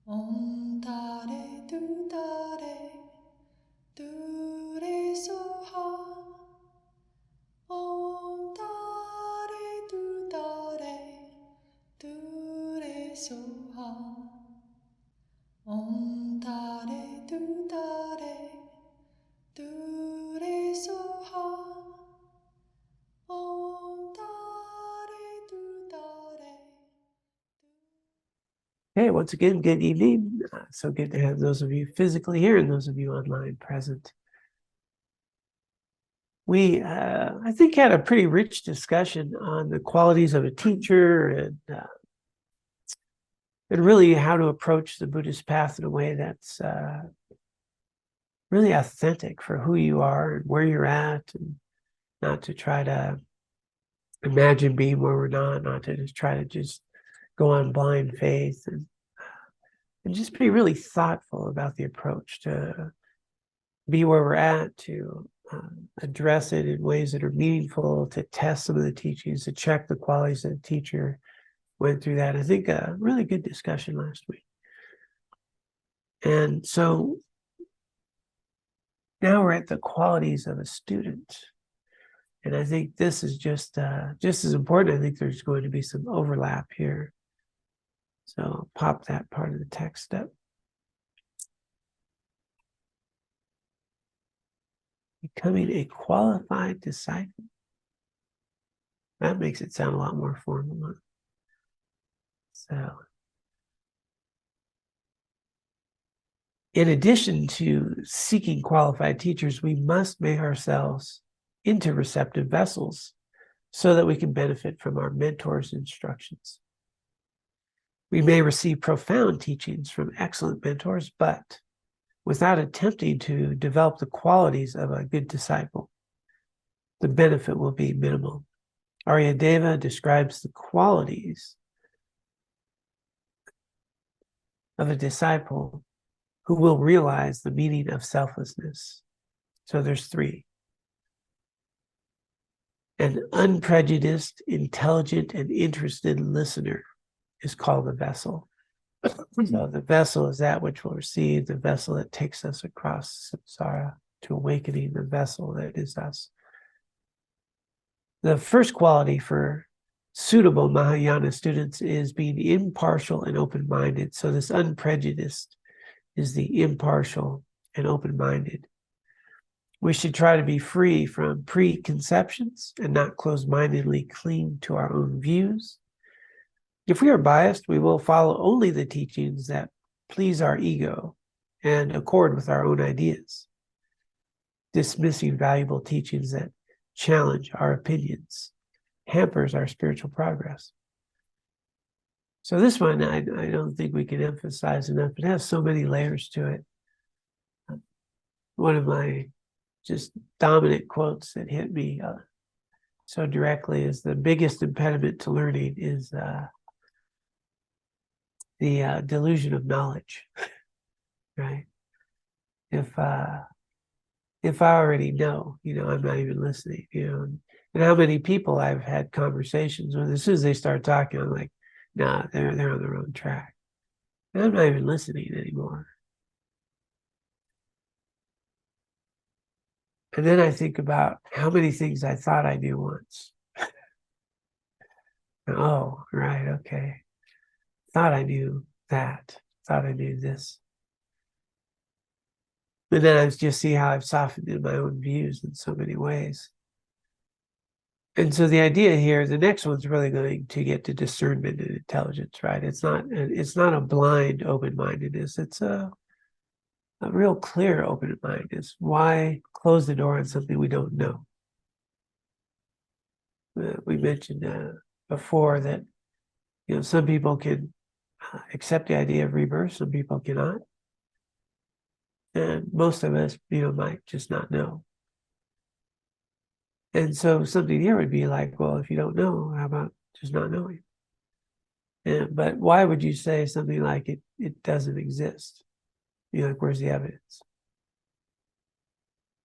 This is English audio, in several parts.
Om Tare Du Tare Du Re Soha. Om Tare Du Tare Du Re Soha. Om Tare Du Tare Du Re Soha. Om Tare Du Tare. Hey, once again, good evening. So good to have those of you physically here and those of you online present. We, I think, had a pretty rich discussion on the qualities of a teacher and really how to approach the Buddhist path in a way that's really authentic for who you are and where you're at, and not to try to imagine being where we're not to just try to just go on blind faith and just be really thoughtful about the approach to be where we're at, to address it in ways that are meaningful, to test some of the teachings, to check the qualities that the teacher went through that. I think a really good discussion last week. And so now we're at the qualities of a student. And I think this is just as important. I think there's going to be some overlap here. So I'll pop that part of the text up. Becoming a qualified disciple. That makes it sound a lot more formal. So, in addition to seeking qualified teachers, we must make ourselves into receptive vessels so that we can benefit from our mentors' instructions. We may receive profound teachings from excellent mentors, but without attempting to develop the qualities of a good disciple, the benefit will be minimal. Aryadeva describes the qualities of a disciple who will realize the meaning of selflessness. So there's three. An unprejudiced, intelligent, and interested listener is called a vessel. So the vessel is that which will receive, the vessel that takes us across samsara to awakening, the vessel that is us. The first quality for suitable Mahayana students is being impartial and open-minded. So this unprejudiced is the impartial and open-minded. We should try to be free from preconceptions and not close-mindedly cling to our own views. If we are biased, we will follow only the teachings that please our ego and accord with our own ideas, dismissing valuable teachings that challenge our opinions, hampers our spiritual progress. So this one, I don't think we can emphasize enough. It has so many layers to it. One of my just dominant quotes that hit me so directly is the biggest impediment to learning is the delusion of knowledge, right? If I already know, I'm not even listening, And how many people I've had conversations with, as soon as they start talking, I'm like, nah, they're on the wrong track. And I'm not even listening anymore. And then I think about how many things I thought I knew once. Oh, right, okay. Thought I knew that. Thought I knew this. But then I just see how I've softened in my own views in so many ways. And so the idea here, the next one's really going to get to discernment and intelligence, right? It's not a blind open-mindedness. It's a real clear open-mindedness. Why close the door on something we don't know? We mentioned before that, some people can accept the idea of rebirth, some people cannot. And most of us, might just not know. And so something here would be like, well, if you don't know, how about just not knowing? But why would you say something like it doesn't exist? Like, where's the evidence?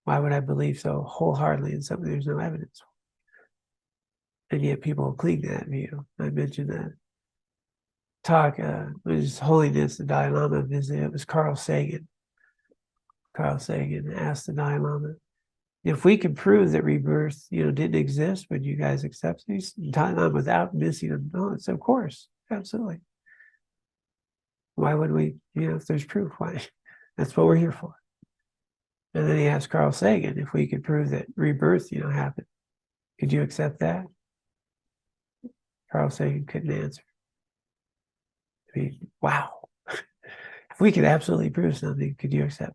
Why would I believe so wholeheartedly in something there's no evidence for? And yet people cling to that view. I mentioned that. talk, His Holiness the Dalai Lama visited. It was Carl Sagan. Carl Sagan asked the Dalai Lama, if we could prove that rebirth, didn't exist, would you guys accept these? Dalai Lama, without missing a note, of course, absolutely. Why would we, if there's proof, why? That's what we're here for. And then he asked Carl Sagan if we could prove that rebirth, happened. Could you accept that? Carl Sagan couldn't answer. I mean, wow. If we could absolutely prove something, could you accept?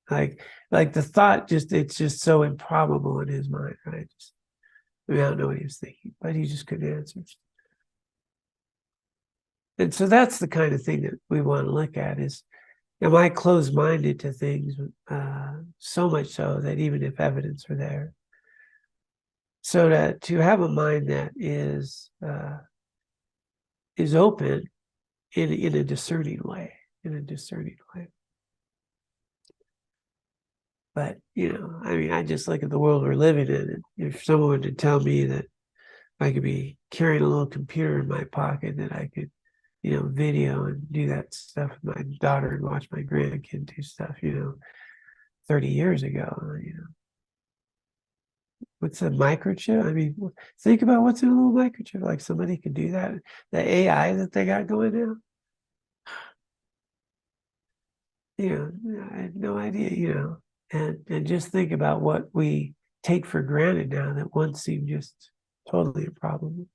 Like the thought it's just so improbable in his mind, right? I don't know what he was thinking, but he just couldn't answer. And so that's the kind of thing that we want to look at is, am I closed-minded to things so much so that even if evidence are there? So to have a mind that is open in a discerning way, But, I just look at the world we're living in, and if someone were to tell me that I could be carrying a little computer in my pocket that I could, video and do that stuff with my daughter and watch my grandkid do stuff, 30 years ago, what's a microchip? I mean, think about what's in a little microchip. Like somebody could do that. The AI that they got going now. I had no idea, and just think about what we take for granted now that once seemed just totally improbable.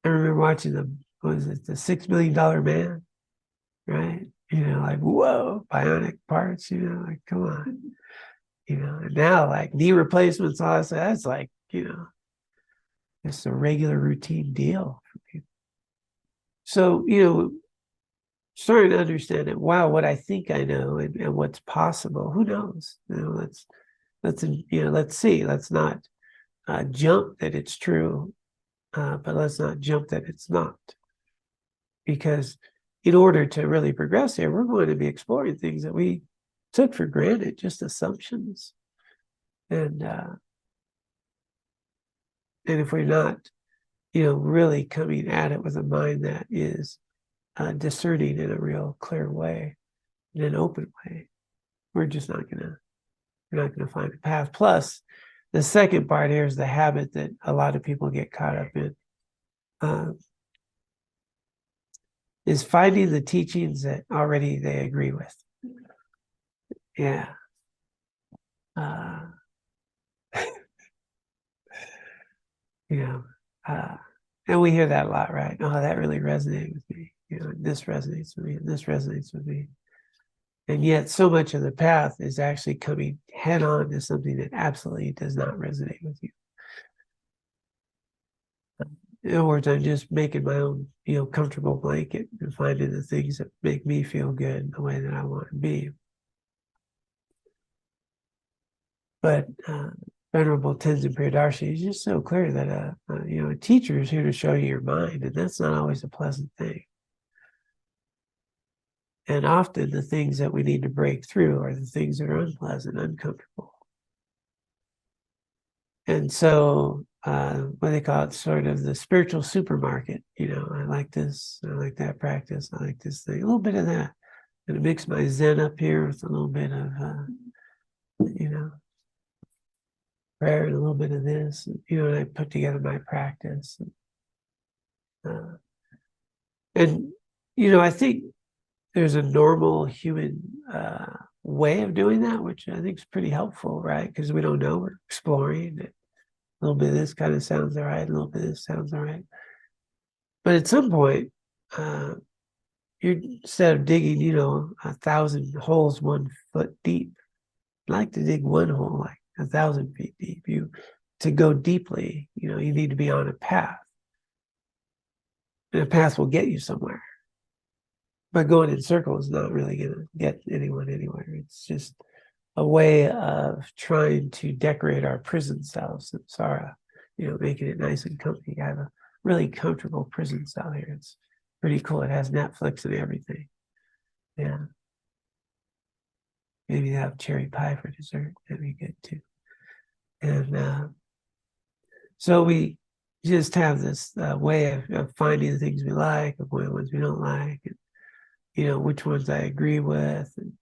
I remember watching the $6 Million Man, right? Like, whoa, bionic parts, like, come on. And now like knee replacements, all that, that's like, it's a regular routine deal for people. So, starting to understand that, wow, what I think I know and what's possible, who knows? Let's see. Let's not jump that it's true, but let's not jump that it's not. Because in order to really progress here, we're going to be exploring things that we took for granted, just assumptions. And if we're not, really coming at it with a mind that is discerning in a real clear way, in an open way, we're just not gonna find a path. Plus, the second part here is the habit that a lot of people get caught up in, is finding the teachings that already they agree with. Yeah. And we hear that a lot, right? Oh, that really resonated with me. This resonates with me, and this resonates with me. And yet so much of the path is actually coming head on to something that absolutely does not resonate with you. In other words, I'm just making my own, comfortable blanket and finding the things that make me feel good in the way that I want to be. But Venerable Tenzin Priyadarshi is just so clear that a teacher is here to show you your mind, and that's not always a pleasant thing. And often the things that we need to break through are the things that are unpleasant, uncomfortable. And so what they call it, sort of the spiritual supermarket. I like this, I like that practice, I like this thing, a little bit of that. And I mix my Zen up here with a little bit of, prayer and a little bit of this, and I put together my practice. And I think there's a normal human way of doing that, which I think is pretty helpful, right? Because we don't know, we're exploring it. A little bit of this kind of sounds all right, a little bit of this sounds all right. But at some point, instead of digging, 1,000 holes 1 foot deep, I like to dig one hole like 1,000 feet deep. To go deeply, you need to be on a path. And a path will get you somewhere. But going in circles is not really going to get anyone anywhere. It's just a way of trying to decorate our prison cells, samsara, making it nice and comfy. I have a really comfortable prison cell here. It's pretty cool. It has Netflix and everything. Yeah. Maybe have cherry pie for dessert. That'd be good too. And so we just have this way of finding the things we like, avoiding ones we don't like, and, which ones I agree with. And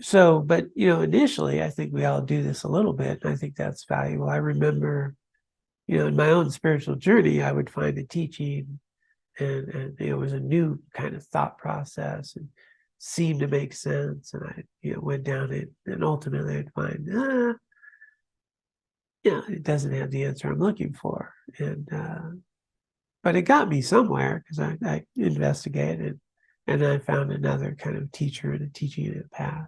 so, but, initially, I think we all do this a little bit. And I think that's valuable. I remember, in my own spiritual journey, I would find a teaching and it was a new kind of thought process and seemed to make sense. And I, went down it, and ultimately I'd find, it doesn't have the answer I'm looking for. And, but it got me somewhere because I investigated and I found another kind of teacher and a teaching path.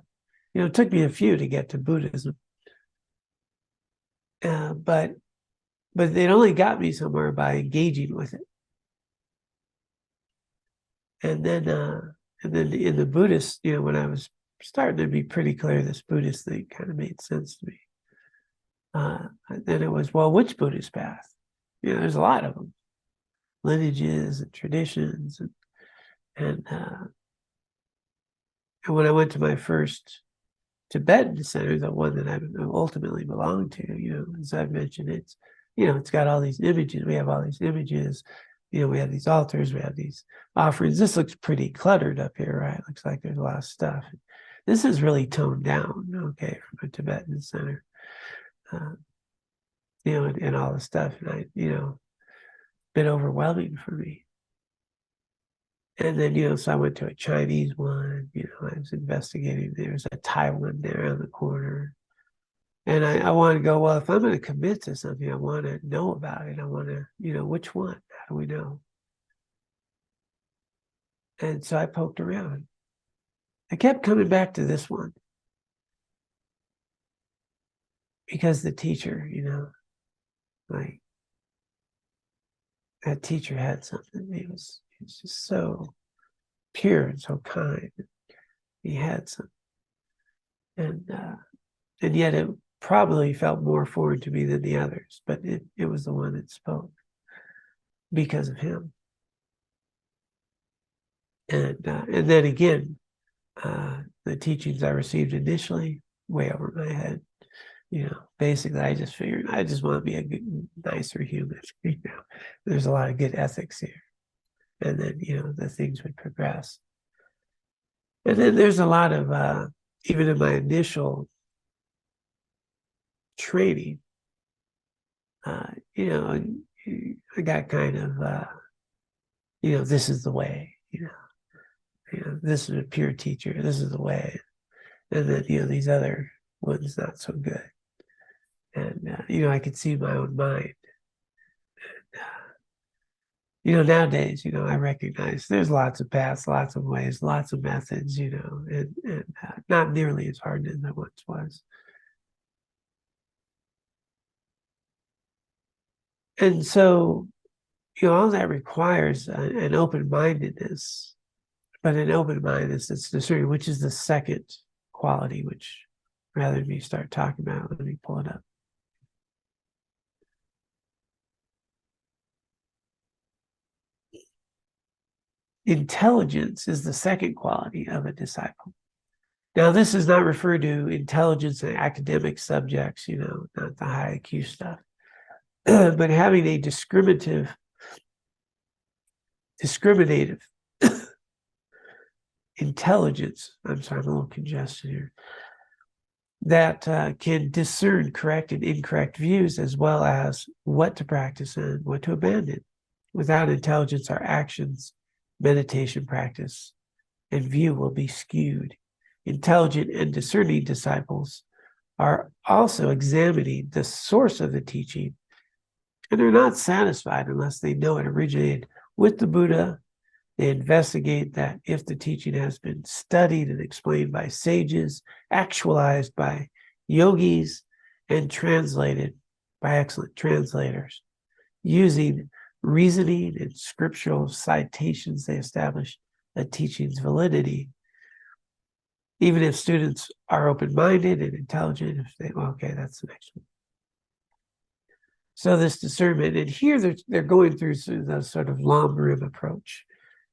It took me a few to get to Buddhism, but it only got me somewhere by engaging with it. And then in the Buddhist, when I was starting to be pretty clear, this Buddhist thing kind of made sense to me. Then it was, well, which Buddhist path? There's a lot of them, lineages and traditions, and when I went to my first Tibetan center, the one that I ultimately belong to, as I've mentioned, it's got all these images. We have all these images. We have these altars. We have these offerings. This looks pretty cluttered up here, right? Looks like there's a lot of stuff. This is really toned down, okay, from a Tibetan center, and all the stuff. And been overwhelming for me. And then, so I went to a Chinese one, I was investigating. There's a Thai one there on the corner. And I want to go, well, if I'm going to commit to something, I want to know about it. I want to, which one? How do we know? And so I poked around. I kept coming back to this one because the teacher, like that teacher had something. He was just so pure and so kind. He had some, and yet it probably felt more foreign to me than the others, but it was the one that spoke because of him. And then again, the teachings I received initially, way over my head. Basically, I just figured I just want to be a good, nicer human. There's a lot of good ethics here, and then the things would progress. And then there's a lot of even in my initial training, I got kind of this is the way. This is a pure teacher. This is the way, and then these other ones not so good. And I could see my own mind. Nowadays, I recognize there's lots of paths, lots of ways, lots of methods, and not nearly as hard as I once was. And so, all that requires an open-mindedness, but an open-mindedness that's discerning, which is the second quality, which rather than me start talking about, let me pull it up. Intelligence is the second quality of a disciple. Now, this is not referred to intelligence in academic subjects, not the high IQ stuff, but having a discriminative intelligence. I'm sorry, I'm a little congested here. That can discern correct and incorrect views, as well as what to practice and what to abandon. Without intelligence, our actions, meditation practice, and view will be skewed. Intelligent and discerning disciples are also examining the source of the teaching, and they're not satisfied unless they know it originated with the Buddha. They investigate that if the teaching has been studied and explained by sages, actualized by yogis, and translated by excellent translators. Using reasoning and scriptural citations, they establish a teaching's validity. Even if students are open-minded and intelligent, if they, okay, that's the next one. So this discernment, and here they're going through the sort of long rim approach.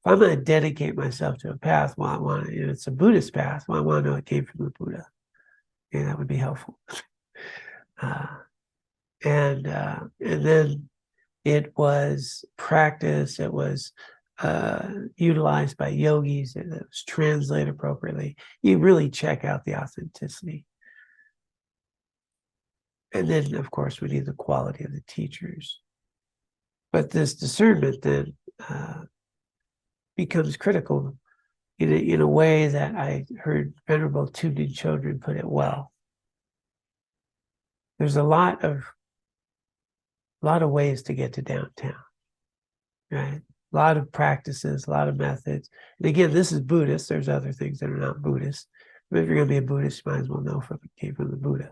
If I'm going to dedicate myself to a path, well, I want to, it's a Buddhist path, well, I want to know it came from the Buddha. And that would be helpful. And then it was practiced. It was utilized by yogis. It was translated appropriately. You really check out the authenticity. And then, of course, we need the quality of the teachers. But this discernment then becomes critical in a way that I heard Venerable Tundin Chodron put it well. There's a lot of ways to get to downtown, right? A lot of practices, a lot of methods. And again, this is Buddhist. There's other things that are not Buddhist. But if you're going to be a Buddhist, you might as well know from it came from the Buddha.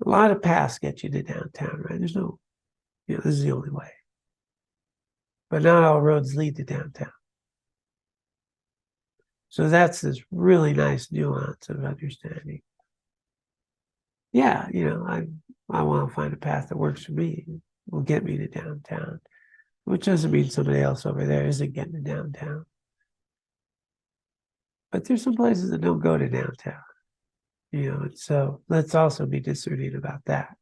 A lot of paths get you to downtown, right? There's no, this is the only way. But not all roads lead to downtown. So that's this really nice nuance of understanding. Yeah, I want to find a path that works for me, will get me to downtown, which doesn't mean somebody else over there isn't getting to downtown. But there's some places that don't go to downtown, and so let's also be discerning about that.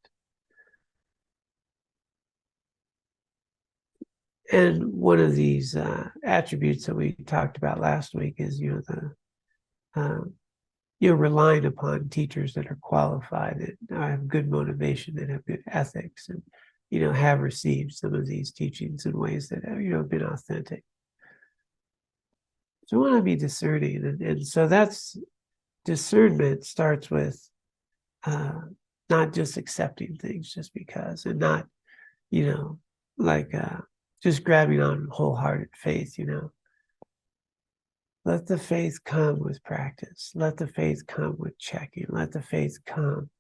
And one of these attributes that we talked about last week is, relying upon teachers that are qualified, that have good motivation, that have good ethics, and, have received some of these teachings in ways that have, been authentic. So we want to be discerning. And so that's discernment starts with not just accepting things just because, and not, just grabbing on wholehearted faith, Let the faith come with practice. Let the faith come with checking. Let the faith come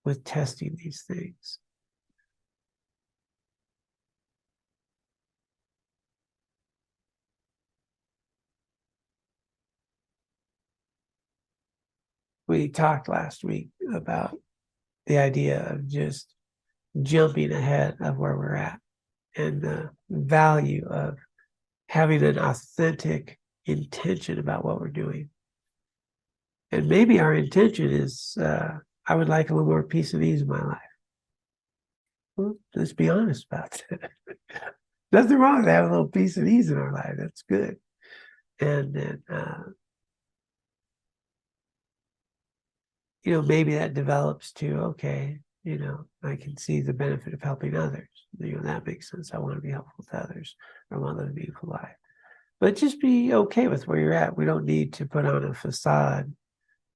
with testing these things. We talked last week about the idea of just jumping ahead of where we're at, and the value of having an authentic intention about what we're doing. And maybe our intention is, I would like a little more peace and ease in my life. Well, let's be honest about that. Nothing wrong with having a little peace and ease in our life. That's good. And then, maybe that develops to, okay, I can see the benefit of helping others. That makes sense. I want to be helpful to others. I want to live a meaningful life. But just be okay with where you're at. We don't need to put on a facade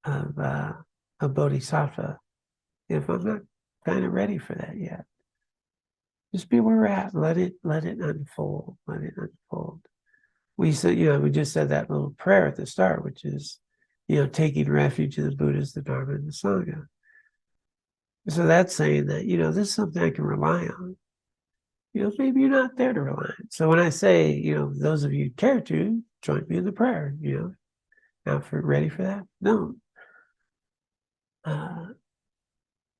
of a bodhisattva if I'm not kind of ready for that yet. Just be where we're at. Let it unfold. Let it unfold. We said, we just said that little prayer at the start, which is, taking refuge in the Buddhas, the Dharma, and the Sangha. So that's saying that, this is something I can rely on. Maybe you're not there to rely on. So when I say, those of you who care to, join me in the prayer, now ready for that? No.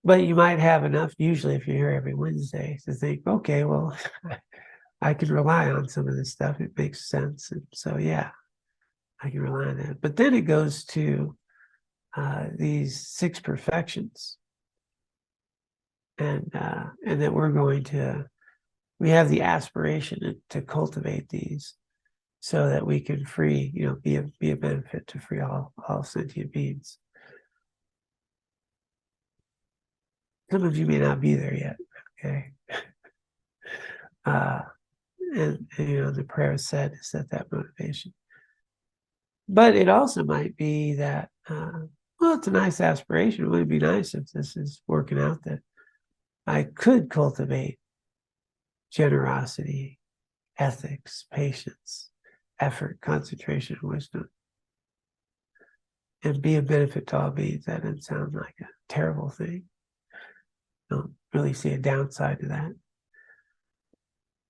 But you might have enough, usually if you're here every Wednesday, to think, okay, well, I can rely on some of this stuff. It makes sense. And so, yeah, I can rely on that. But then it goes to these 6 perfections. And that we have the aspiration to cultivate these so that we can free, be a benefit to free all sentient beings. Some of you may not be there yet, okay? And the prayer said to set that motivation. But it also might be that, it's a nice aspiration. It would be nice if this is working out that I could cultivate generosity, ethics, patience, effort, concentration, wisdom, and be a benefit to all beings. That doesn't sound like a terrible thing. Don't really see a downside to that.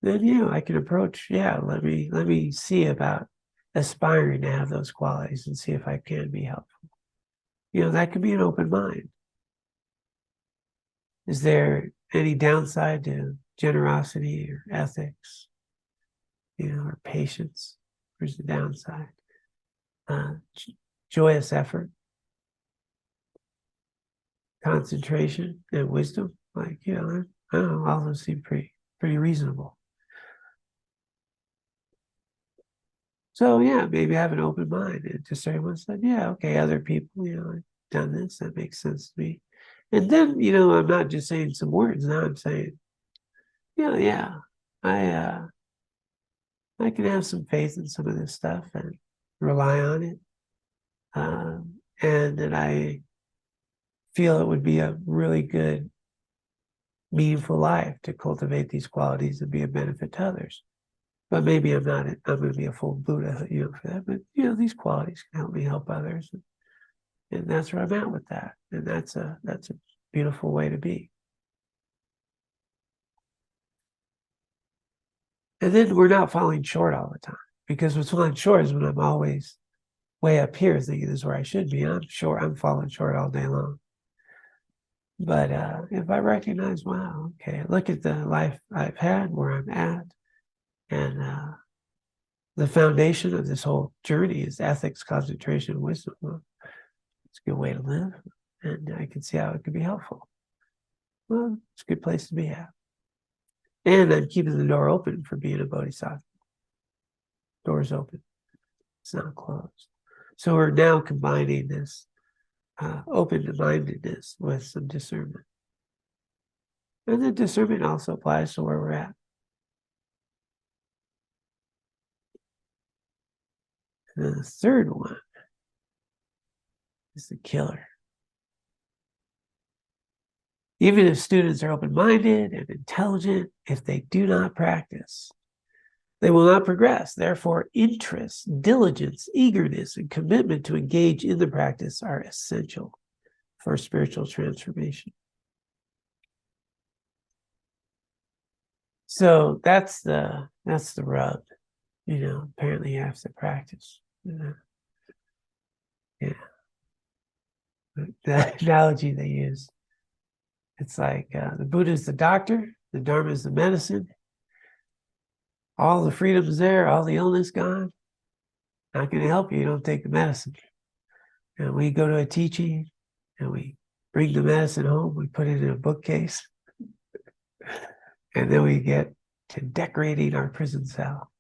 Then, I can approach, let me see about aspiring to have those qualities and see if I can be helpful. That could be an open mind. Is there any downside to generosity or ethics, or patience? Where's the downside? Joyous effort. concentration and wisdom. Like, I don't know, all those seem pretty reasonable. So yeah, maybe have an open mind and just everyone said, yeah, okay, other people, have done this, that makes sense to me. And then, I'm not just saying some words, now I'm saying, yeah, I can have some faith in some of this stuff and rely on it. And that I feel it would be a really good, meaningful life to cultivate these qualities and be a benefit to others. But maybe I'm going to be a full Buddha, for that. But, these qualities can help me help others. And that's where I'm at with that. And that's a beautiful way to be. And then we're not falling short all the time, because what's falling short is when I'm always way up here thinking this is where I should be. I'm falling short all day long. But if I recognize, wow, okay, look at the life I've had, where I'm at, and the foundation of this whole journey is ethics, concentration, wisdom. Well, it's a good way to live, and I can see how it could be helpful. Well, it's a good place to be at. And I'm keeping the door open for being a bodhisattva. Door's open. It's not closed. So we're now combining this open-mindedness with some discernment. And the discernment also applies to where we're at. And the third one is the killer. Even if students are open-minded and intelligent, if they do not practice, they will not progress. Therefore, interest, diligence, eagerness, and commitment to engage in the practice are essential for spiritual transformation. So that's the rub. Apparently you have to practice. Yeah. The analogy they use, it's like the Buddha is the doctor, the Dharma is the medicine. All the freedom's there, all the illness gone. Not going to help you. You don't take the medicine. And we go to a teaching and we bring the medicine home. We put it in a bookcase. And then we get to decorating our prison cell.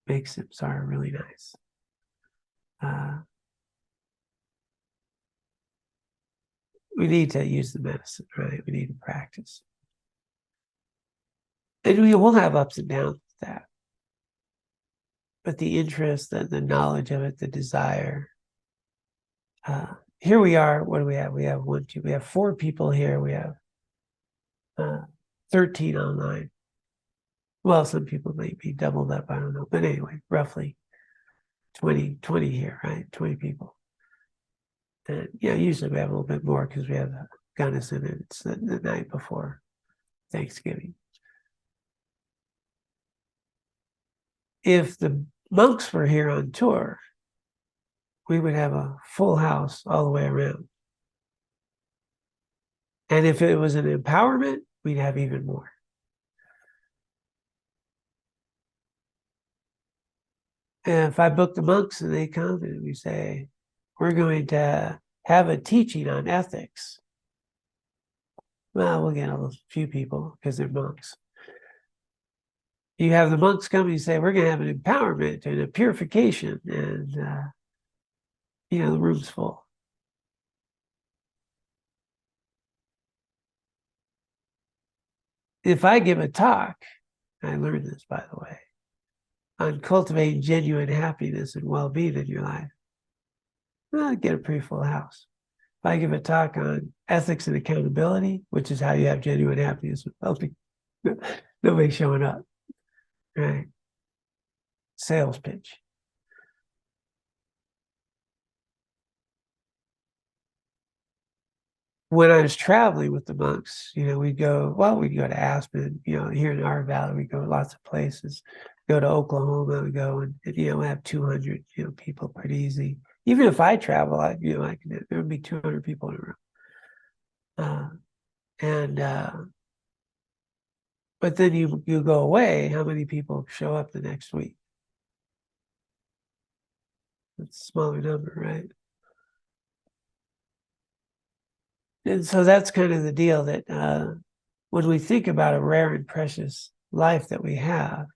Makes it really nice. We need to use the medicine, right? We need to practice. And we will have ups and downs with that. But the interest, the knowledge of it, the desire. Here we are. What do we have? We have 4 people here. We have 13 online. Well, some people may be doubled up. I don't know. But anyway, roughly 20 here, right? 20 people. And usually we have a little bit more because we have Gunness in it. It's the night before Thanksgiving. If the monks were here on tour, we would have a full house all the way around. And if it was an empowerment, we'd have even more. And if I book the monks and they come and we say, we're going to have a teaching on ethics, well, we'll get a few people because they're monks. You have the monks come and you say, we're going to have an empowerment and a purification, and the room's full. If I give a talk, I learned this, by the way, on cultivating genuine happiness and well-being in your life, I get a pretty full house. If I give a talk on ethics and accountability, which is how you have genuine happiness and well-being, nobody's showing up, right? Sales pitch. When I was traveling with the monks, we'd go to Aspen, here in our valley, we go lots of places. Go to Oklahoma, we go and have 200, people pretty easy. Even if I travel, there would be 200 people in a room. But then you go away, how many people show up the next week? It's a smaller number, right? And so that's kind of the deal, that when we think about a rare and precious life that we have,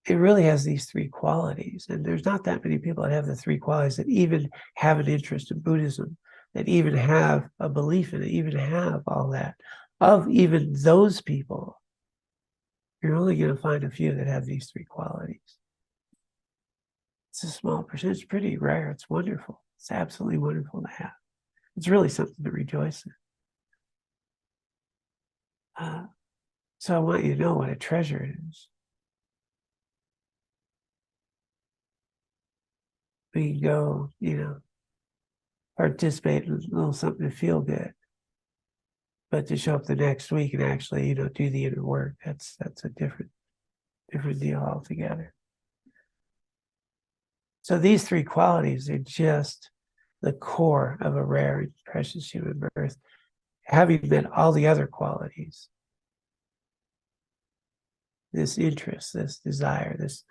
it really has these three qualities. And there's not that many people that have the three qualities, that even have an interest in Buddhism, that even have a belief in it, even have all that. Of even those people, you're only going to find a few that have these three qualities. It's a small percentage. It's pretty rare. It's wonderful. It's absolutely wonderful to have. It's really something to rejoice in. So I want you to know what a treasure it is. We can go, participate in a little something to feel good, but to show up the next week and actually, do the inner work, that's a different deal altogether. So these three qualities are just the core of a rare and precious human birth. Having met all the other qualities, this interest, this desire, this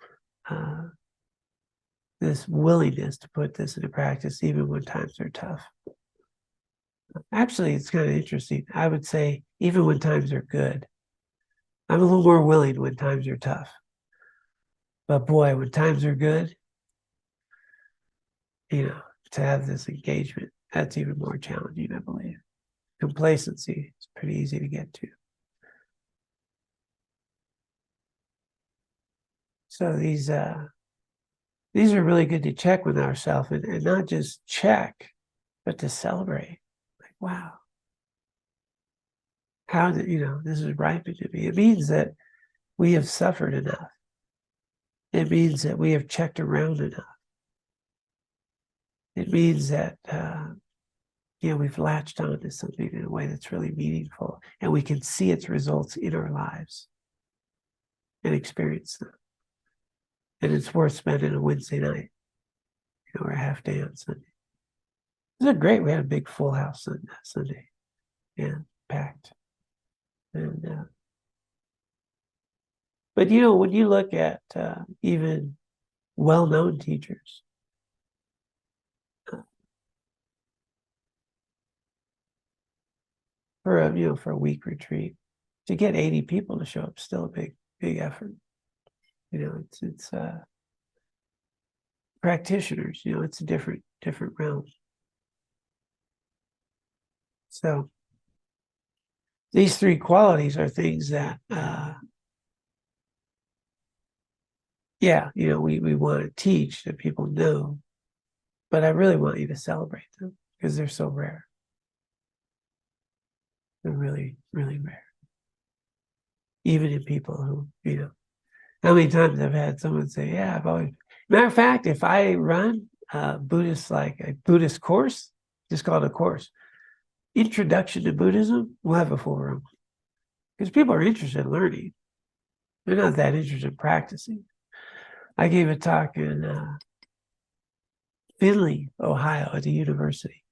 willingness to put this into practice even when times are tough. Actually, it's kind of interesting. I would say even when times are good, I'm a little more willing when times are tough. But boy, when times are good, to have this engagement, that's even more challenging, I believe. Complacency is pretty easy to get to. So these are really good to check with ourselves, and not just check, but to celebrate. Like, wow, how did, this is ripened to me. It means that we have suffered enough. It means that we have checked around enough. It means that, we've latched onto something in a way that's really meaningful, and we can see its results in our lives and experience them. And it's worth spending a Wednesday night, or a half day on Sunday. It was great. We had a big full house on Sunday, packed. And but when you look at even well-known teachers, for a week retreat, to get 80 people to show up is still a big effort. It's practitioners. It's a different realm. So these three qualities are things that, we want to teach, that people know, but I really want you to celebrate them because they're so rare. They're really, really rare. Even in people who, how many times I've had someone say, yeah, I've always, matter of fact, if I run a Buddhist course, just call it a course, Introduction to Buddhism, we'll have a full room. Because people are interested in learning. They're not that interested in practicing. I gave a talk in Findlay, Ohio, at the university.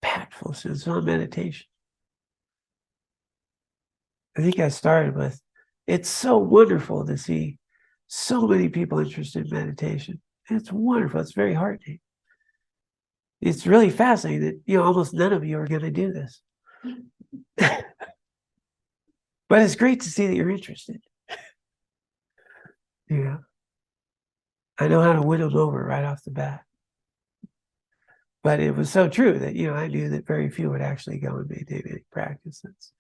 Packed full of students on meditation. I think I started with, it's so wonderful to see so many people interested in meditation. It's wonderful. It's very heartening. It's really fascinating that, almost none of you are going to do this. But it's great to see that you're interested. I know how to win them over right off the bat. But it was so true that, I knew that very few would actually go and maintain any practice. That's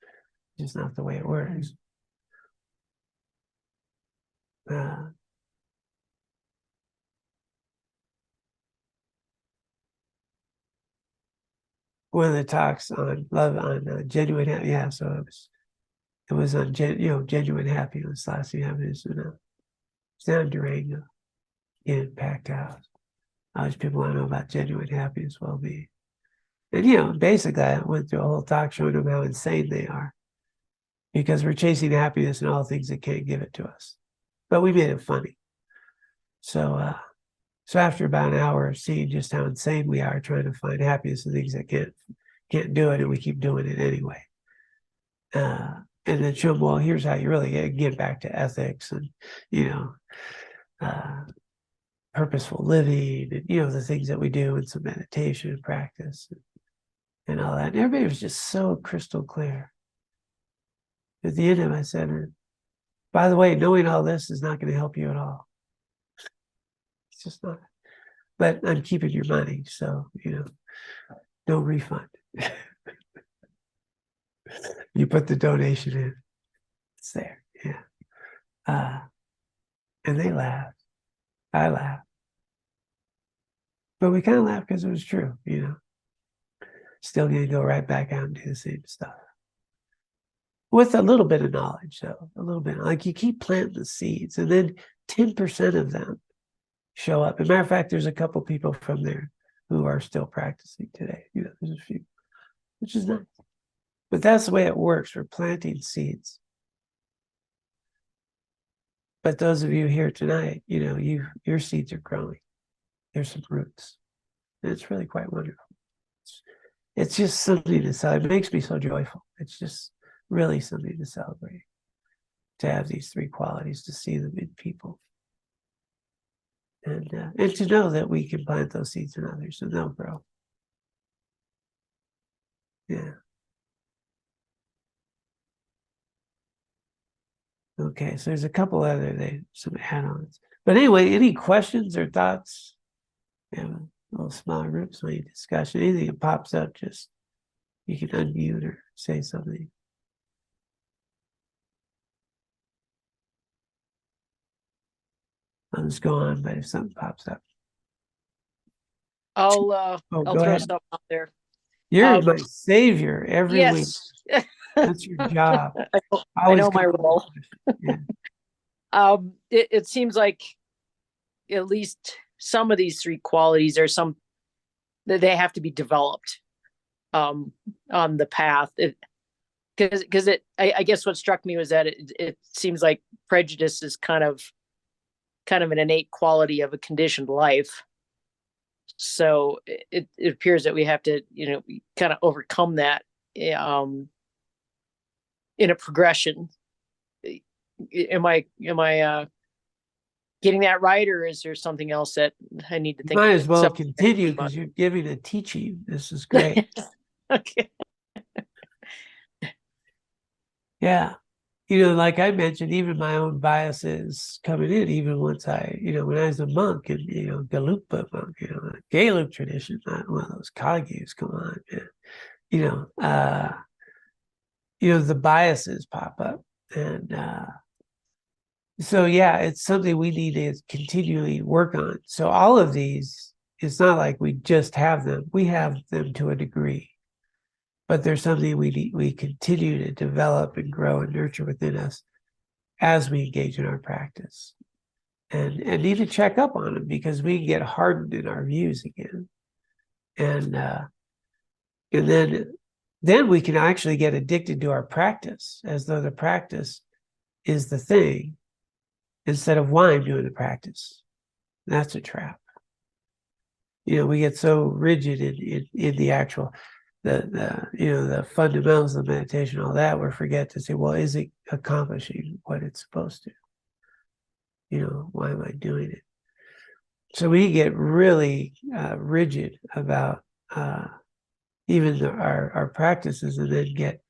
just not the way it works. One of the talks on love, on genuine happiness. So it was on genuine happiness, lasting happiness, and it's down in Durango, in packed house. All these people want to know about genuine happiness, well-being, and basically I went through a whole talk showing them how insane they are, because we're chasing happiness and all things that can't give it to us, but we made it funny. So after about an hour of seeing just how insane we are trying to find happiness in things that can't do it, and we keep doing it anyway. And then show them, well, here's how you really get back to ethics and, purposeful living and, the things that we do and some meditation practice and all that. And everybody was just so crystal clear. At the end of it, I said, by the way, knowing all this is not going to help you at all. It's just not. But I'm keeping your money, so, no refund. You put the donation in. It's there, yeah. And they laughed. I laughed. But we kind of laughed because it was true, Still going to go right back out and do the same stuff. With a little bit of knowledge, though. A little bit. Like you keep planting the seeds, and then 10% of them show up. As a matter of fact, there's a couple people from there who are still practicing today. There's a few, which is nice. But that's the way it works. We're planting seeds. But those of you here tonight, your seeds are growing. There's some roots. And it's really quite wonderful. It's just something to celebrate. It makes me so joyful. It's just really something to celebrate. To have these three qualities, to see them in people. And to know that we can plant those seeds in others and they'll grow. Yeah. Okay, so there's a couple other some add-ons. But anyway, any questions or thoughts? We have a little smaller group, so any discussion, anything that pops up, just you can unmute or say something. I'll just go on, but if something pops up. I'll go throw ahead. something out there. You're my savior every week. Yes. That's your job. I know my role. Yeah. It seems like at least some of these three qualities are that they have to be developed on the path. Because I guess what struck me was that it seems like prejudice is kind of an innate quality of a conditioned life. So it appears that we have to, kind of overcome that in a progression. Am I getting that right, or is there something else that I need to think? Might as well continue because you're giving a teaching. This is great. Okay. Yeah. Like I mentioned, even my own biases coming in, even once when I was a monk and, Galupa monk, Gaelic tradition, not one of those Kagyus, come on, man. The biases pop up. And so, yeah, it's something we need to continually work on. So all of these, it's not like we just have them. We have them to a degree. But there's something we continue to develop and grow and nurture within us as we engage in our practice, and need to check up on them because we get hardened in our views again, and then we can actually get addicted to our practice as though the practice is the thing instead of why I'm doing the practice. That's a trap. We get so rigid in the actual. The fundamentals of meditation, all that, we forget to say, well, is it accomplishing what it's supposed to? Why am I doing it? So we get really rigid about even our practices, and then get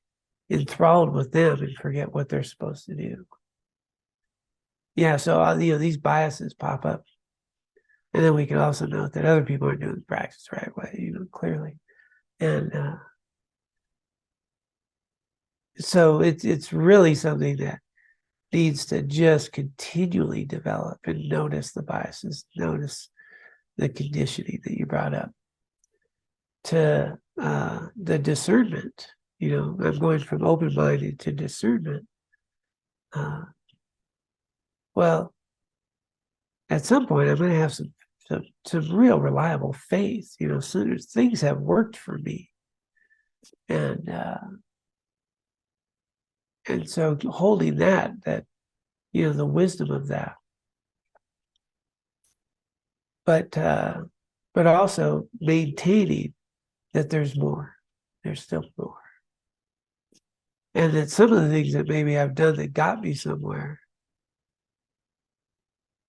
enthralled with them and forget what they're supposed to do. Yeah, so these biases pop up, and then we can also note that other people aren't doing the practice the right way, clearly. And so it's really something that needs to just continually develop and notice the biases, notice the conditioning that you brought up. To the discernment, I'm going from open-minded to discernment. Well, at some point I'm going to have some real reliable faith. So things have worked for me, and so holding that the wisdom of that, but also maintaining that there's more, there's still more, and that some of the things that maybe I've done that got me somewhere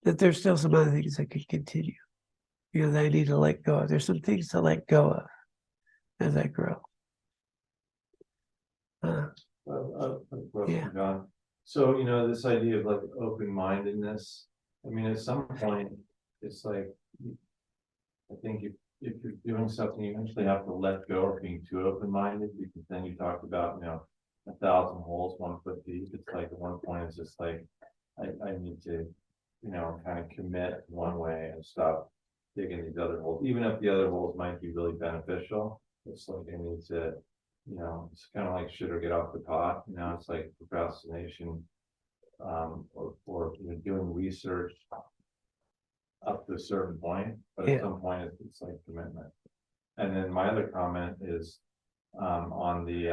that there's still some other things that could continue. That I need to let go of. There's some things to let go of as I grow. Yeah. John. So, this idea of like open-mindedness, I mean, at some point, it's like, I think if you're doing something, you actually have to let go of being too open-minded, because then you talked about, 1,000 holes, 1 foot deep. It's like at one point, it's just like, I need to, kind of commit one way and stop digging these other holes, even if the other holes might be really beneficial. It's like I need to, it's kind of like shit or get off the pot. It's like procrastination, or doing research up to a certain point, but at some point it's like commitment. And then my other comment is on the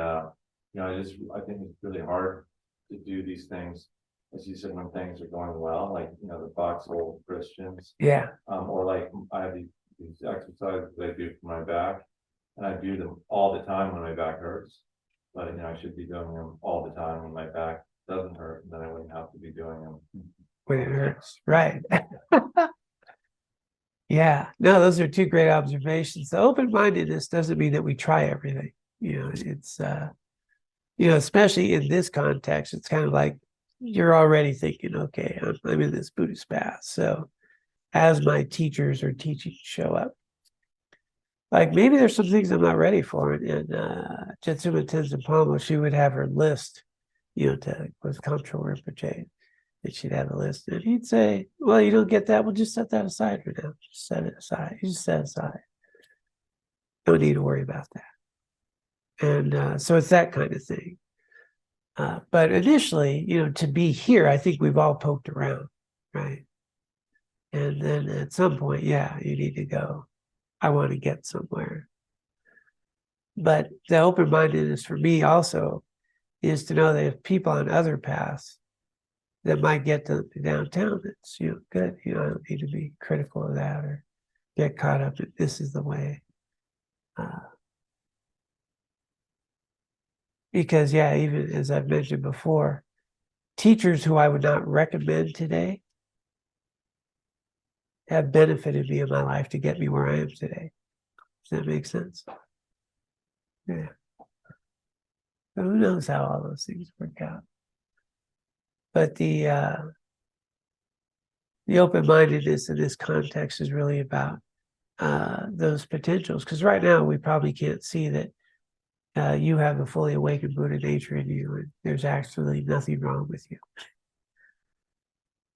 I think it's really hard to do these things, as you said, when things are going well, like the foxhole Christians. Yeah. Or like I have these exercises I do for my back, and I do them all the time when my back hurts. But I should be doing them all the time when my back doesn't hurt, and then I wouldn't have to be doing them when it hurts. Right. Yeah. No, those are two great observations. The open-mindedness doesn't mean that we try everything. It's especially in this context, it's kind of like you're already thinking, okay, I'm in this Buddhist path. So as my teachers or teaching show up, like maybe there's some things I'm not ready for. And Jetsuma Tenzin Palmo, she would have her list, was Kamcho Rinpoche, and she'd have a list. And he'd say, well, you don't get that, well, just set that aside for now. Just set it aside. You just set it aside. Don't need to worry about that. And so it's that kind of thing. But initially, to be here, I think we've all poked around, right? And then at some point, you need to go, I want to get somewhere. But the open-mindedness for me also is to know that if people on other paths that might get to downtown, it's, good. I don't need to be critical of that or get caught up in this is the way. Because, even as I've mentioned before, teachers who I would not recommend today have benefited me in my life to get me where I am today. Does that make sense? Yeah. But who knows how all those things work out? But the open-mindedness in this context is really about those potentials. Because right now we probably can't see that you have a fully awakened Buddha nature in you, and there's actually nothing wrong with you.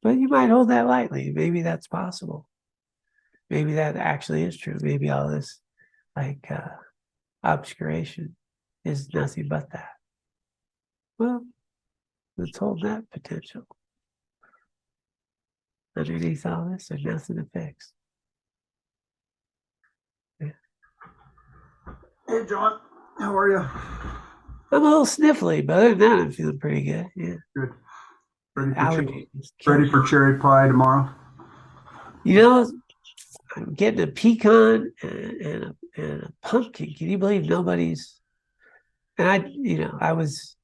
But you might hold that lightly. Maybe that's possible. Maybe that actually is true. Maybe all this obscuration is nothing but that. Well, let's hold that potential. Underneath all this, there's nothing to fix. Yeah. Hey, John. How are you? I'm a little sniffly, but other than that, I'm feeling pretty good. Yeah. Good. Ready for cherry pie tomorrow? I'm getting a pecan and a pumpkin. Can you believe nobody's? And I was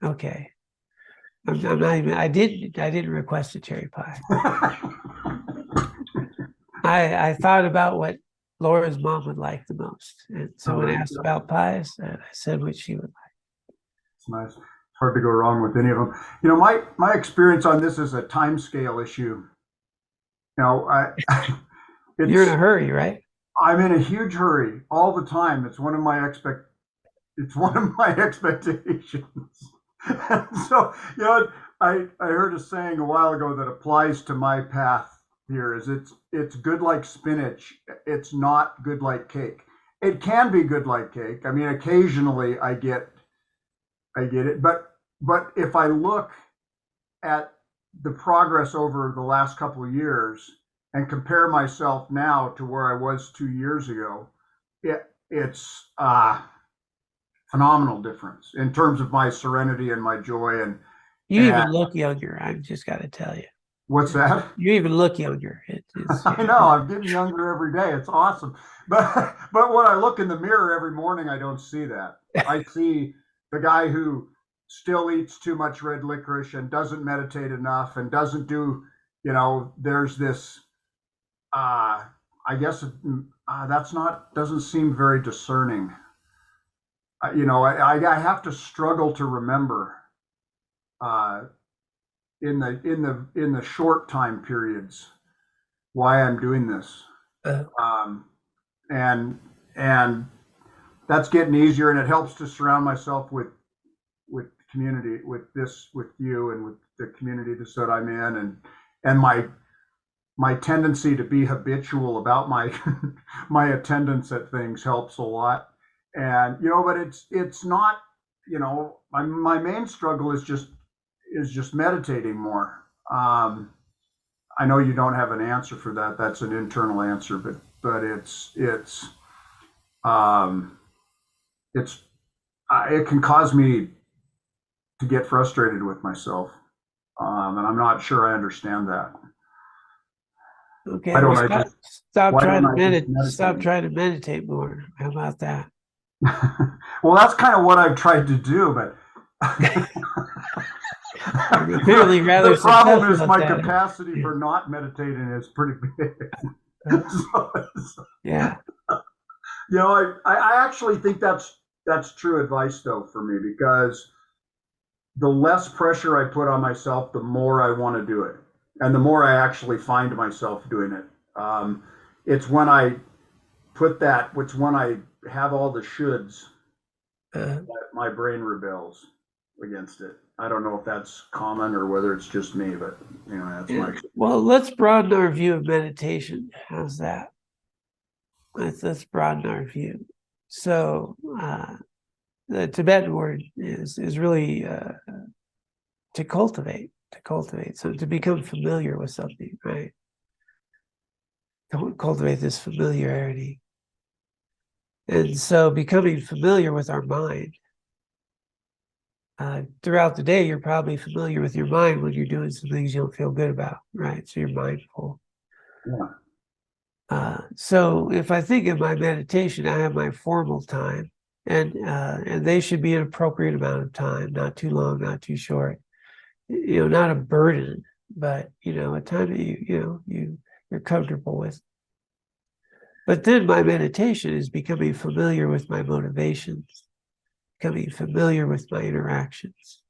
okay. I'm not even. I didn't request a cherry pie. I thought about what Laura's mom would like the most, and so when asked about pies, I said what she would like. It's nice. It's hard to go wrong with any of them. My experience on this is a time scale issue. You're in a hurry, right? I'm in a huge hurry all the time. It's one of my expectations. So, I heard a saying a while ago that applies to my path here is it's good like spinach. It's not good like cake. It can be good like cake. I mean, occasionally I get it, but if I look at the progress over the last couple of years and compare myself now to where I was 2 years ago, it's phenomenal difference in terms of my serenity and my joy. And you even look younger. I've just got to tell you. What's that? You even look younger. I know. I'm getting younger every day. It's awesome. But when I look in the mirror every morning, I don't see that. I see the guy who still eats too much red licorice and doesn't meditate enough and doesn't do there's this, I guess doesn't seem very discerning. I have to struggle to remember in the short time periods why I'm doing this. And that's getting easier, and it helps to surround myself with community, with you and with the community that I'm in, and my tendency to be habitual about my my attendance at things helps a lot. And but it's not, my main struggle is just meditating more. I know you don't have an answer for that. That's an internal answer, but it can cause me to get frustrated with myself, and I'm not sure I understand that. Okay, Why don't well, I just stop trying to meditate? stop trying to meditate more. How about that? Well, that's kind of what I've tried to do, but Clearly rather the problem is successful my at that. capacity for not meditating is pretty big. Yeah. I actually think that's true advice though for me, because the less pressure I put on myself, the more I want to do it, and the more I actually find myself doing it. It's when I have all the shoulds that my brain rebels against it. I don't know if that's common or whether it's just me, but that's my experience. Well, let's broaden our view of meditation. How's that? Let's broaden our view. So the Tibetan word is really to cultivate. So to become familiar with something, right? To cultivate this familiarity. And so becoming familiar with our mind. Throughout the day, you're probably familiar with your mind when you're doing some things you don't feel good about, right? So you're mindful. Yeah. So if I think of my meditation, I have my formal time, and they should be an appropriate amount of time, not too long, not too short. Not a burden, but a time that you're comfortable with. But then my meditation is becoming familiar with my motivations, becoming familiar with my interactions.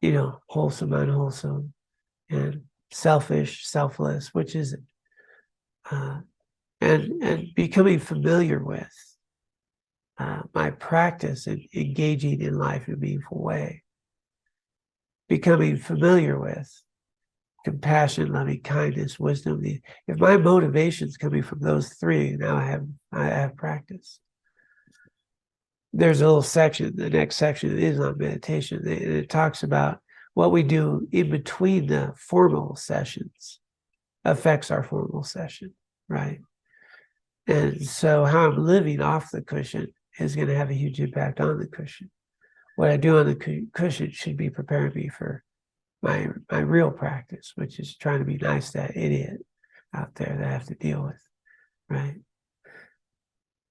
Wholesome, unwholesome, and selfish, selfless, which is it? And becoming familiar with my practice in engaging in life in a meaningful way. Becoming familiar with compassion, loving kindness, wisdom. If my motivation's coming from those three, now I have practice. There's a little section, the next section is on meditation, and it talks about what we do in between the formal sessions affects our formal session, right? And so how I'm living off the cushion is going to have a huge impact on the cushion. What I do on the cushion should be preparing me for my real practice, which is trying to be nice to that idiot out there that I have to deal with, right?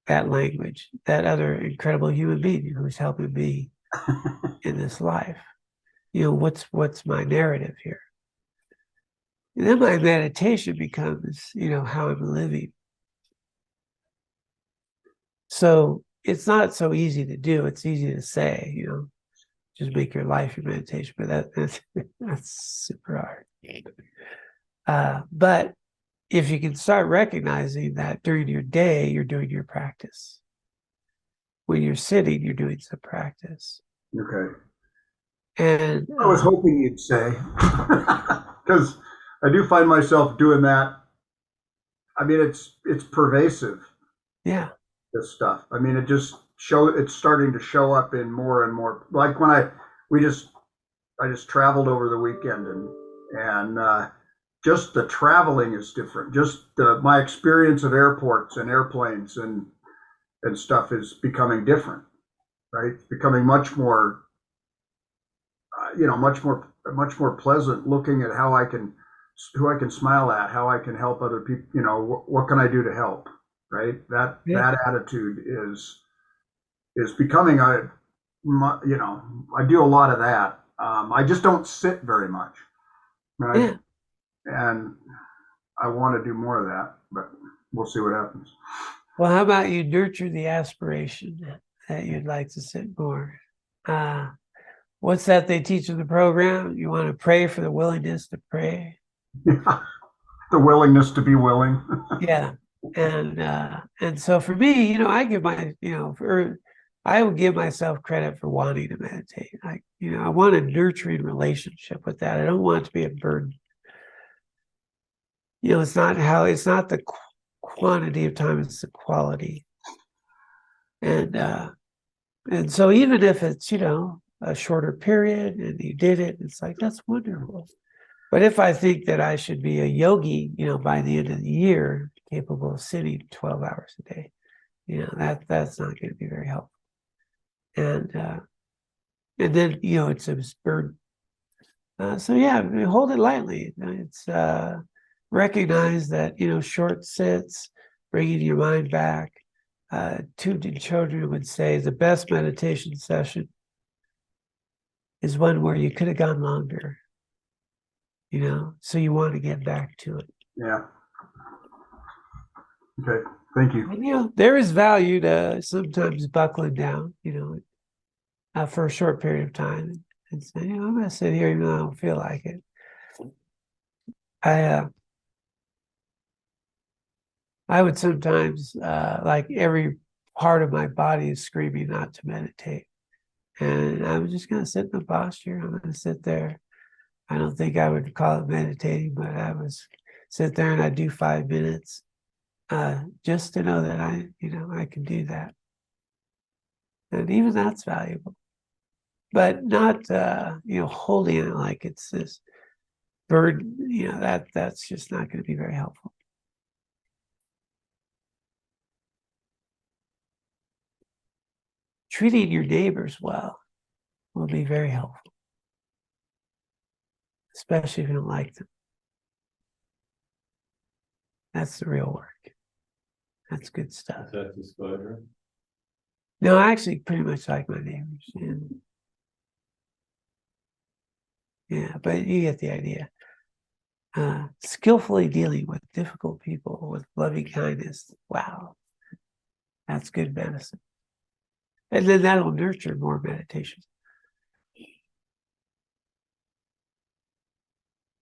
That language, that other incredible human being who's helping me in this life. What's my narrative here? And then my meditation becomes, how I'm living. So it's not so easy to do. It's easy to say, just make your life your meditation, but that's super hard. But if you can start recognizing that during your day, you're doing your practice. When you're sitting, you're doing some practice. Okay. And I was hoping you'd say, because I do find myself doing that. I mean, it's pervasive. Yeah. This stuff. I mean, it's starting to show up in more and more. Like when I just traveled over the weekend, and just the traveling is different. Just my experience of airports and airplanes and stuff is becoming different, right? It's becoming much more, much more pleasant. Looking at who I can smile at, how I can help other people. What can I do to help? Right. That attitude is becoming I do a lot of that. I just don't sit very much. Right. and I want to do more of that, but we'll see what happens. Well, how about you nurture the aspiration that you'd like to sit more? What's that they teach in the program? You want to pray for the willingness to pray. Yeah. The willingness to be willing. Yeah. And so for me, I give I would give myself credit for wanting to meditate. I want a nurturing relationship with that. I don't want it to be a burden. It's not the quantity of time, it's the quality. And so even if it's, a shorter period and you did it, it's like, that's wonderful. But if I think that I should be a yogi, by the end of the year, capable of sitting 12 hours a day, that's not going to be very helpful. And then, it's a burden. So yeah, hold it lightly. It's recognize that, short sits, bringing your mind back. Two children would say the best meditation session is one where you could have gone longer, so you want to get back to it. Yeah. Okay. Thank you. And, there is value to sometimes buckling down, for a short period of time and saying, I'm going to sit here even though I don't feel like it. I would sometimes, like every part of my body is screaming not to meditate. And I'm just going to sit in the posture. I'm going to sit there. I don't think I would call it meditating, but I was sit there and I do 5 minutes, just to know that I can do that. And even that's valuable, but not, holding it like it's this burden, that's just not going to be very helpful. Treating your neighbors well will be very helpful, especially if you don't like them. That's the real work. That's good stuff. Is that disclosure? No, I actually pretty much like my neighbors. And yeah, but you get the idea. Skillfully dealing with difficult people with loving kindness. Wow. That's good medicine. And then that'll nurture more meditation.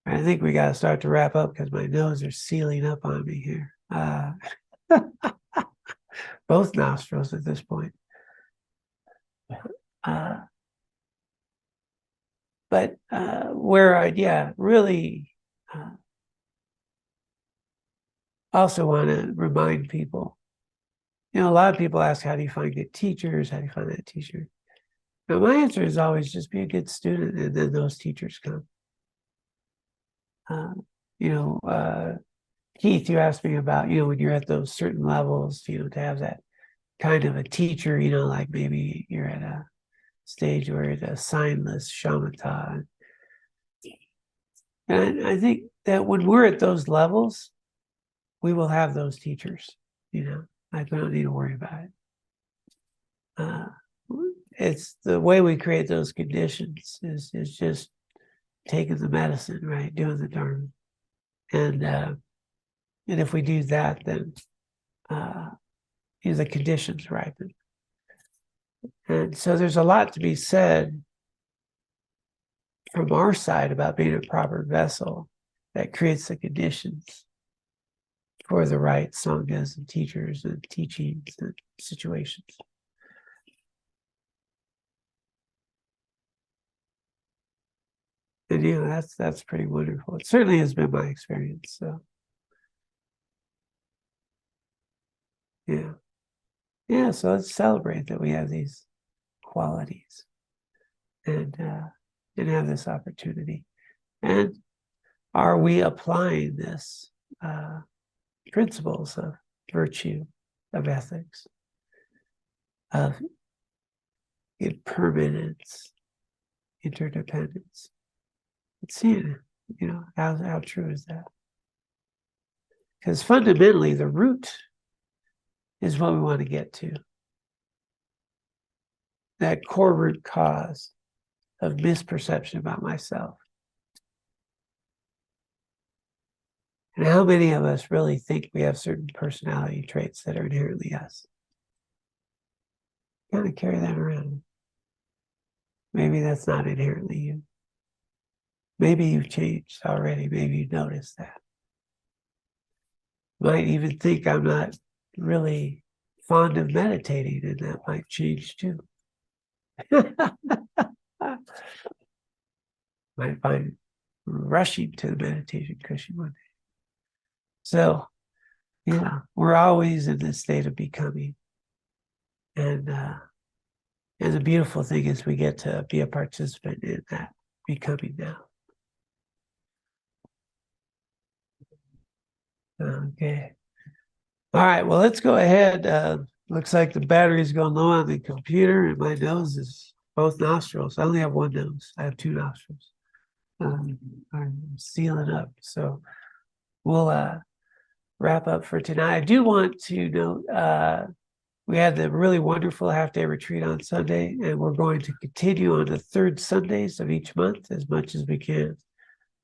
I think we got to start to wrap up because my nose are sealing up on me here. Both nostrils at this point. But where I'd really also want to remind people, a lot of people ask, how do you find good teachers? How do you find that teacher? Now, my answer is always just be a good student, and then those teachers come. Keith, you asked me about, when you're at those certain levels, to have that kind of a teacher, like maybe you're at a stage where it's a signless shamatha. And I think that when we're at those levels, we will have those teachers, like we don't need to worry about it. It's the way we create those conditions is just taking the medicine, right? Doing the dharma. And if we do that, then the conditions ripen. And so there's a lot to be said from our side about being a proper vessel that creates the conditions for the right sanghas and teachers and teachings and situations. And that's pretty wonderful. It certainly has been my experience. So yeah. So let's celebrate that we have these qualities and have this opportunity. And are we applying this principles of virtue, of ethics, of impermanence, interdependence? Let's see, how true is that? Because fundamentally, the root is what we want to get to. That core root cause of misperception about myself. And how many of us really think we have certain personality traits that are inherently us? Kind of carry that around. Maybe that's not inherently you. Maybe you've changed already. Maybe you noticed that. Might even think I'm not really fond of meditating, and that might change too. Might find rushing to the meditation cushion one day. So, yeah, we're always in this state of becoming. And the beautiful thing is we get to be a participant in that becoming now. Okay. All right, well, let's go ahead. Looks like the battery's going low on the computer, and my nose is both nostrils. I only have one nose. I have two nostrils. I'm sealing up. So we'll wrap up for tonight. I do want to note we had the really wonderful half-day retreat on Sunday, and we're going to continue on the third Sundays of each month as much as we can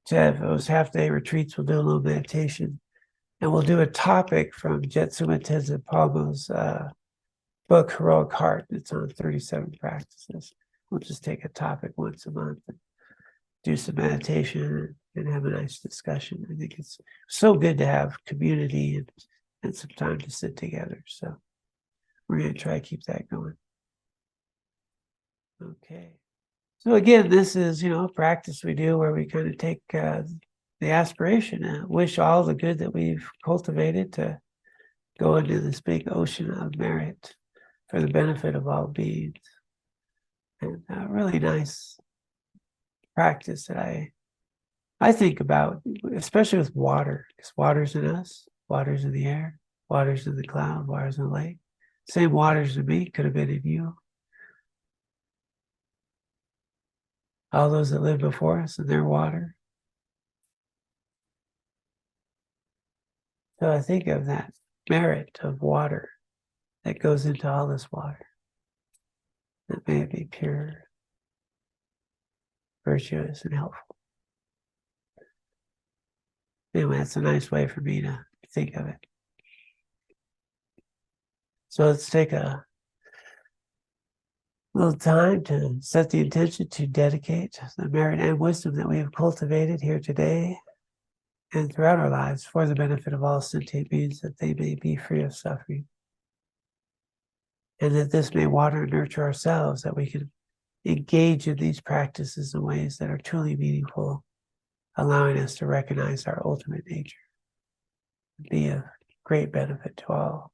to have those half-day retreats. We'll do a little meditation, and we'll do a topic from Jetsuma Tenzin Palmo's book, Heroic Heart. It's on 37 practices. We'll just take a topic once a month and do some meditation and have a nice discussion. I think it's so good to have community and some time to sit together. So we're going to try to keep that going. Okay. So again, this is, a practice we do where we kind of take the aspiration and wish all the good that we've cultivated to go into this big ocean of merit for the benefit of all beings. And really nice practice that I think about, especially with water, because water's in us, water's in the air, water's in the cloud, water's in the lake. Same waters in me could have been in you. All those that lived before us in their water. So I think of that merit of water that goes into all this water. That may be pure, virtuous, and helpful. Anyway, that's a nice way for me to think of it. So let's take a little time to set the intention to dedicate the merit and wisdom that we have cultivated here today and throughout our lives for the benefit of all sentient beings, that they may be free of suffering. And that this may water and nurture ourselves, that we can engage in these practices in ways that are truly meaningful, allowing us to recognize our ultimate nature, be of great benefit to all.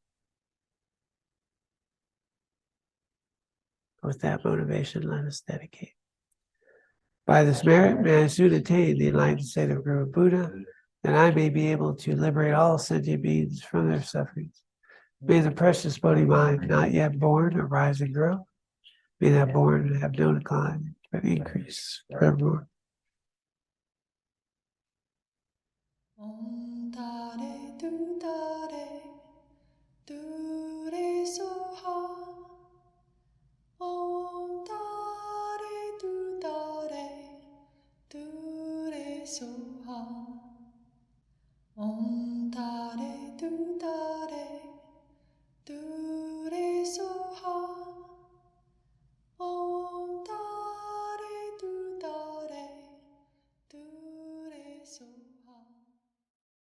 With that motivation, let us dedicate. By this merit, may I soon attain the enlightened state of Guru Buddha, that I may be able to liberate all sentient beings from their sufferings. May the precious Bodhi mind, not yet born, arise and grow. May that born have no decline, but increase forevermore. Om Tare Tu Tare Tu